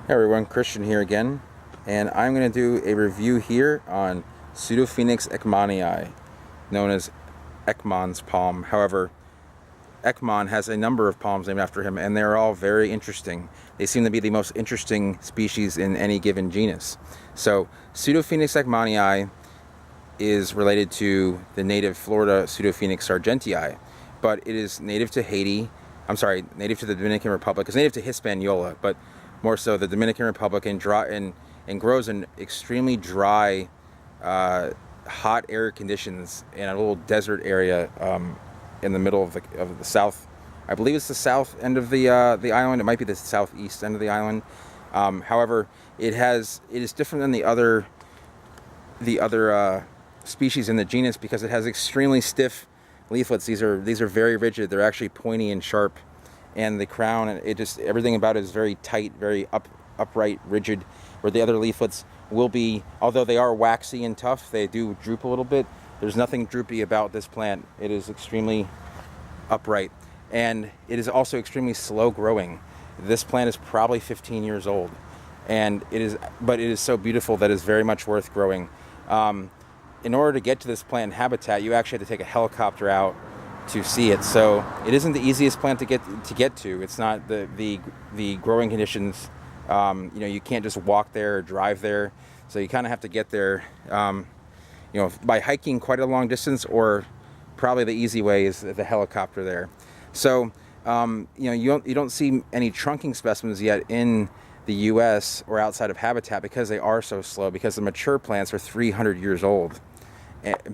Hey everyone, Christian here again, and I'm going to do a review here on Pseudophoenix ekmanii, known as Ekman's palm. However, Ekman has a number of palms named after him, and they're all very interesting. They seem to be the most interesting species in any given genus. So, Pseudophoenix ekmanii is related to the native Florida Pseudophoenix sargentii, but it is native to Haiti. Native to the Dominican Republic. It's native to Hispaniola, but more so the Dominican Republic, and grows in extremely dry, hot air conditions in a little desert area in the middle of the south. I believe it's the south end of the island. It might be the southeast end of the island. However, it is different than the other species in the genus because it has extremely stiff leaflets. These are very rigid. They're actually pointy and sharp, and the crown, everything about it is very tight, very upright, rigid. Where the other leaflets will be, although they are waxy and tough, they do droop a little bit. There's nothing droopy about this plant. It is extremely upright, and it is also extremely slow growing. This plant is probably 15 years old, and it is so beautiful that it's very much worth growing. In order to get to this plant habitat, you actually have to take a helicopter out to see it. So it isn't the easiest plant to get to. It's not the growing conditions. You can't just walk there or drive there. So you kind of have to get there, by hiking quite a long distance, or probably the easy way is the helicopter there. So you don't see any trunking specimens yet in the U.S. or outside of habitat because they are so slow. Because the mature plants are 300 years old.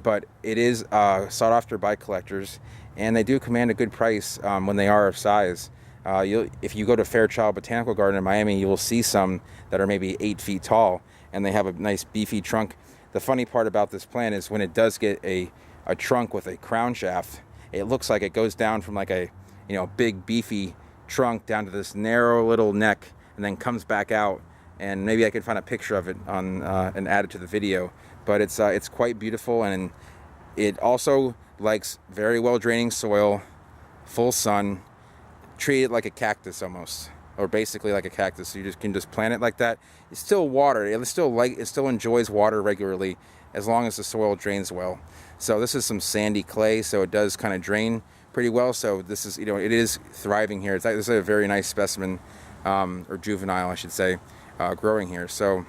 But it is sought after by collectors, and they do command a good price when they are of size. If you go to Fairchild Botanical Garden in Miami, you will see some that are maybe 8 feet tall, and they have a nice beefy trunk. The funny part about this plant is when it does get a trunk with a crown shaft, it looks like it goes down from like a big beefy trunk down to this narrow little neck, and then comes back out. And maybe I can find a picture of it on and add it to the video. But it's quite beautiful, and it also likes very well draining soil, full sun. Treat it like a cactus almost, or basically like a cactus. You can just plant it like that. It's still water. It still enjoys water regularly as long as the soil drains well. So this is some sandy clay, so it does kind of drain pretty well. So this is it is thriving here. This is a very nice specimen, or juvenile, I should say, growing here. So.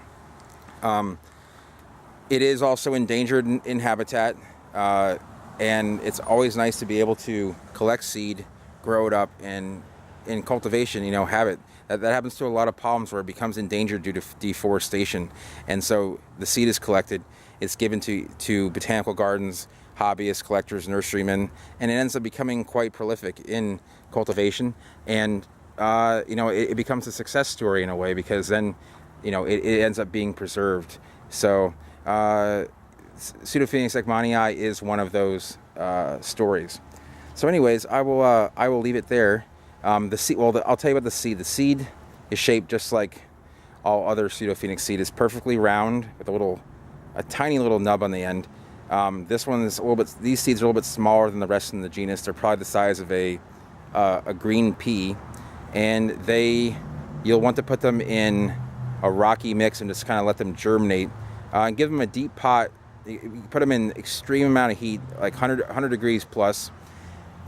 It is also endangered in habitat, and it's always nice to be able to collect seed, grow it up, and in cultivation, have it. That happens to a lot of palms where it becomes endangered due to deforestation. And so the seed is collected, it's given to botanical gardens, hobbyists, collectors, nurserymen, and it ends up becoming quite prolific in cultivation. And it becomes a success story in a way, because then it ends up being preserved. So Pseudophoenix ekmanii is one of those stories. So anyways, I will leave it there. The seed. Well, I'll tell you about the seed. The seed is shaped just like all other Pseudophoenix seed. It's perfectly round with a tiny little nub on the end. This one is these seeds are a little bit smaller than the rest in the genus. They're probably the size of a green pea, and you'll want to put them in a rocky mix and just kind of let them germinate. And give them a deep pot. You put them in extreme amount of heat, like 100 degrees plus,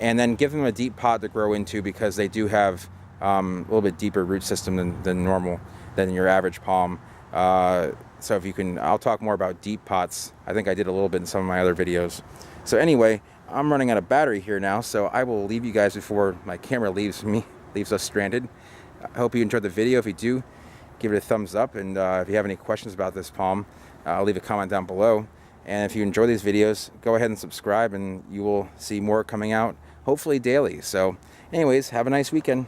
and then give them a deep pot to grow into, because they do have a little bit deeper root system than your average palm. So if you can, I'll talk more about deep pots. I think I did a little bit in some of my other videos. So anyway, I'm running out of battery here now, so I will leave you guys before my camera leaves us stranded. I hope you enjoyed the video. If you do, give it a thumbs up, and if you have any questions about this palm, I'll leave a comment down below. And if you enjoy these videos, go ahead and subscribe, and you will see more coming out, hopefully daily. So anyways, have a nice weekend.